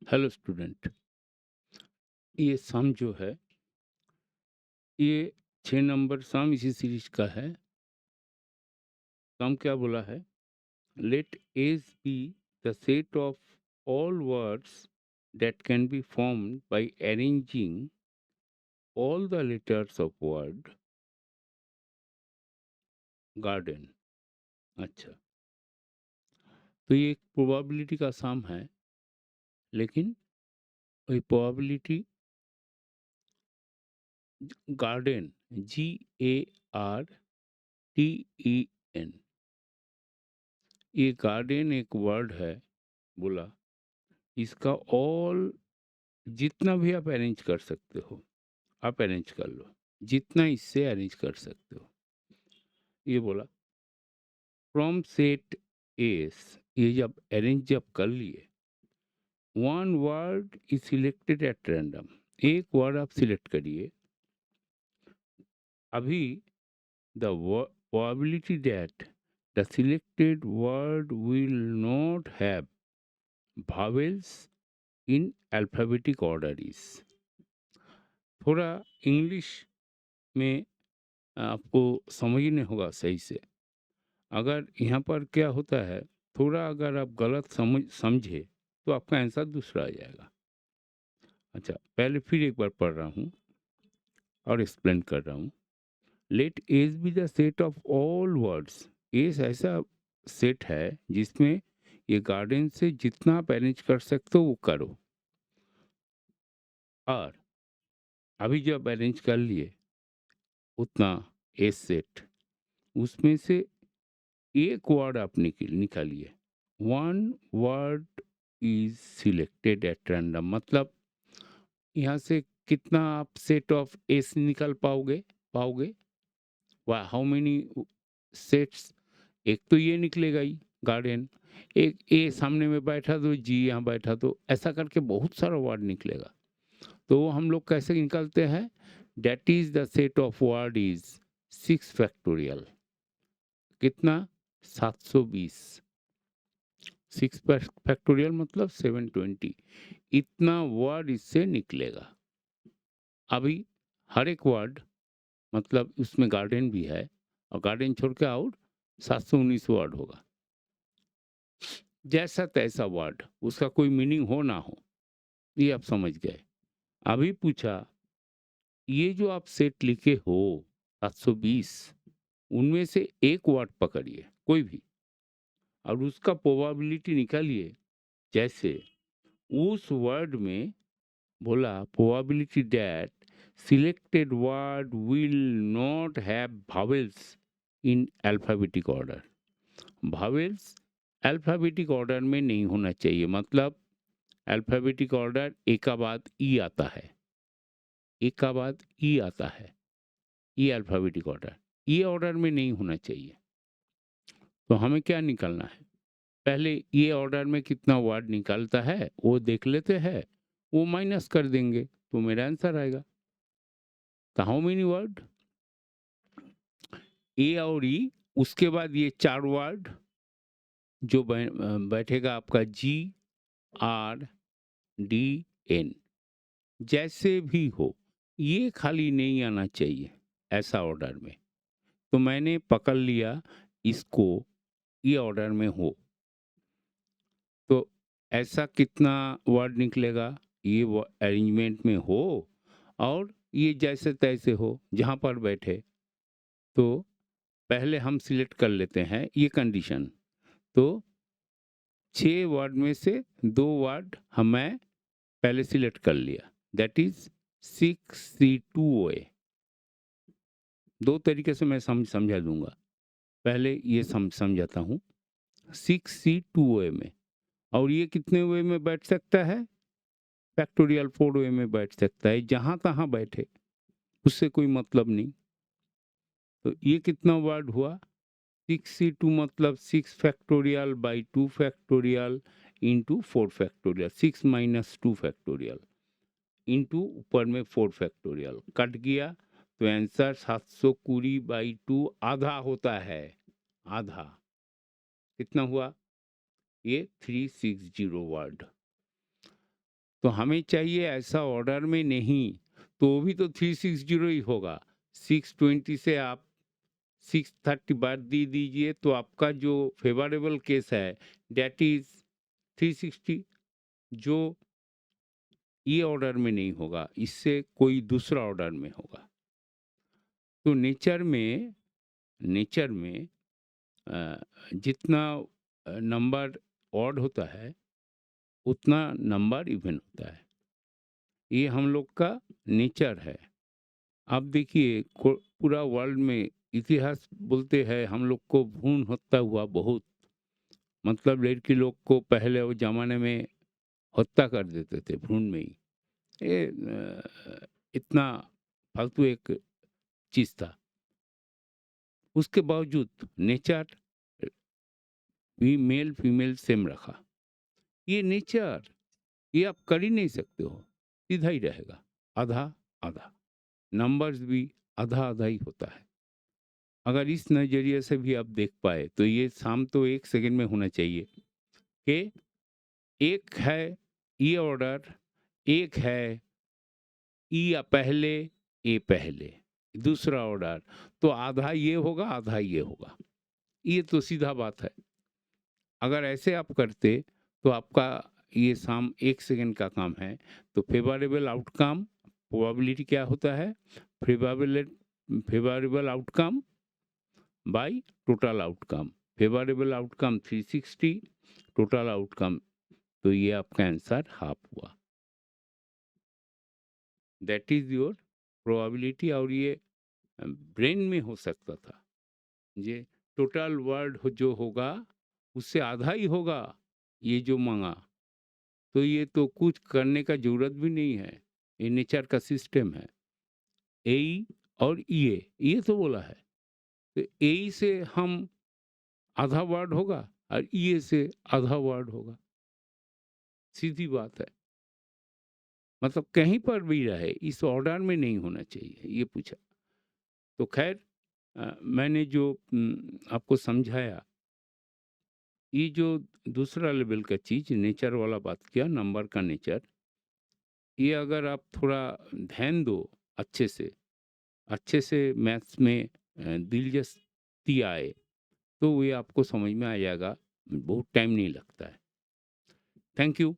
Hello student. ये सम जो है, ये 6 नंबर सम इसी सीरीज का है। सम क्या बोला है? Let S be the set of all words that can be formed by arranging all the letters of word garden। अच्छा, तो ये एक प्रोबेबिलिटी का सम है, लेकिन वही प्रोबेबिलिटी गार्डन, GARDEN, ये गार्डन एक वर्ड है बोला। इसका ऑल जितना भी आप अरेंज कर सकते हो, आप अरेंज कर लो, जितना इससे अरेंज कर सकते हो। ये बोला फ्रॉम सेट एस, ये जब अरेंज जब कर लिए, one word is selected at random, एक वर्ड आप सिलेक्ट करिए। अभी the probability that the selected word will not have vowels in alphabetic order is, थोड़ा इंग्लिश में आपको समझने होगा सही से। अगर यहाँ पर क्या होता है, थोड़ा अगर आप गलत समझे तो आपका आंसर दूसरा आ जाएगा। अच्छा, पहले फिर एक बार पढ़ रहा हूँ और एक्सप्लेन कर रहा हूँ। Let S be the set of all words, S ऐसा सेट है जिसमें ये गार्डन से जितना आप अरेंज कर सकते हो वो करो। और अभी जब अरेंज कर लिए उतना एज सेट, उसमें से एक वर्ड आप निकालिए। One word is selected at random, मतलब यहाँ से कितना आप सेट ऑफ एस निकाल पाओगे? वाह, हाउ मेनी सेट्स? एक तो ये निकलेगा ही गार्डन, एक ए सामने में बैठा तो जी यहाँ बैठा, तो ऐसा करके बहुत सारा वर्ड निकलेगा। तो हम लोग कैसे निकालते हैं? That is the set of word is 6 factorial. कितना? 720। 6 फैक्टोरियल मतलब 720। इतना वर्ड इससे निकलेगा। अभी हर एक वर्ड, मतलब उसमें गार्डन भी है, और गार्डन छोड़ के और 719 वर्ड होगा। जैसा तैसा वर्ड, उसका कोई मीनिंग हो ना हो, ये आप समझ गए। अभी पूछा, ये जो आप सेट लिखे हो 720, उनमें से एक वर्ड पकड़िए कोई भी, और उसका प्रोबेबिलिटी निकालिए। जैसे उस वर्ड में बोला probability that selected word will not have vowels in alphabetic order. vowels alphabetic order में नहीं होना चाहिए, मतलब अल्फाबेटिक ऑर्डर एक का बाद ई आता है, एक का बाद ई आता है, ये अल्फाबेटिक ऑर्डर, ये ऑर्डर में नहीं होना चाहिए। तो हमें क्या निकालना है? पहले ये ऑर्डर में कितना वर्ड निकालता है वो देख लेते हैं, वो माइनस कर देंगे तो मेरा आंसर आएगा। तो हाउ मेनी वर्ड? ए और ई, उसके बाद ये 4 वर्ड जो बैठेगा आपका GRDN, जैसे भी हो, ये खाली नहीं आना चाहिए ऐसा ऑर्डर में। तो मैंने पकड़ लिया इसको, ये ऑर्डर में हो, तो ऐसा कितना वर्ड निकलेगा? ये अरेंजमेंट में हो और ये जैसे तैसे हो जहाँ पर बैठे। तो पहले हम सिलेक्ट कर लेते हैं ये कंडीशन। तो 6 वर्ड में से 2 वर्ड हमें पहले सिलेक्ट कर लिया, दैट इज 6C2OA। दो तरीके से मैं समझा दूंगा। पहले ये समझाता हूँ। 6C2OA में, और ये कितने वे में बैठ सकता है? फैक्टोरियल 4 वे में बैठ सकता है, जहाँ तहाँ बैठे, उससे कोई मतलब नहीं। तो ये कितना वर्ड हुआ? 6C2 मतलब 6 factorial by 2 factorial into 4 factorial, 6 minus 2 factorial into ऊपर में 4 फैक्टोरियल, कट गया तो आंसर 720/2 आधा होता है। आधा कितना हुआ? ये 360 वर्ड। तो हमें चाहिए ऐसा ऑर्डर में नहीं, तो वो भी तो 360 ही होगा। 620 से आप 630 बार दे दीजिए, तो आपका जो फेवरेबल केस है दैट इज़ 360, जो ये ऑर्डर में नहीं होगा, इससे कोई दूसरा ऑर्डर में होगा। तो नेचर में जितना नंबर ऑड होता है, उतना नंबर इवन होता है। ये हम लोग का नेचर है। आप देखिए पूरा वर्ल्ड में इतिहास बोलते हैं हम लोग को भ्रूण हत्या हुआ बहुत, मतलब लड़की लोग को पहले वो ज़माने में हत्या कर देते थे भ्रूण में ही। ये इतना फालतू एक चीज़ था। उसके बावजूद नेचर भी मेल फीमेल सेम रखा। ये नेचर, ये आप कर ही नहीं सकते हो, सीधा ही रहेगा, आधा आधा। नंबर्स भी आधा आधा ही होता है। अगर इस नज़रिए से भी आप देख पाए तो ये शाम तो 1 सेकंड में होना चाहिए कि एक है ये ऑर्डर, एक है ई या पहले, ए पहले, दूसरा ऑर्डर, तो आधा ये होगा, आधा ये होगा। ये तो सीधा बात है। अगर ऐसे आप करते तो आपका ये शाम 1 सेकंड का काम है। तो फेवरेबल आउटकम प्रोबेबिलिटी क्या होता है? Favourable outcome by total outcome. Favourable outcome 360, total outcome, तो ये आपका आंसर हाफ हुआ। That is your probability. और ये ब्रेन में हो सकता था, ये टोटल वर्ड जो होगा उससे आधा ही होगा ये जो मांगा, तो ये तो कुछ करने का जरूरत भी नहीं है, ये नेचर का सिस्टम है। ए और ये तो बोला है, तो ए से हम आधा वर्ड होगा और ये से आधा वर्ड होगा, सीधी बात है। मतलब कहीं पर भी रहे, इस ऑर्डर में नहीं होना चाहिए, ये पूछा। तो खैर मैंने जो आपको समझाया, ये जो दूसरा लेवल का चीज़ नेचर वाला बात किया, नंबर का नेचर, ये अगर आप थोड़ा ध्यान दो अच्छे से मैथ्स में दिलचस्पी आए, तो ये आपको समझ में आ जाएगा, बहुत टाइम नहीं लगता है। Thank you.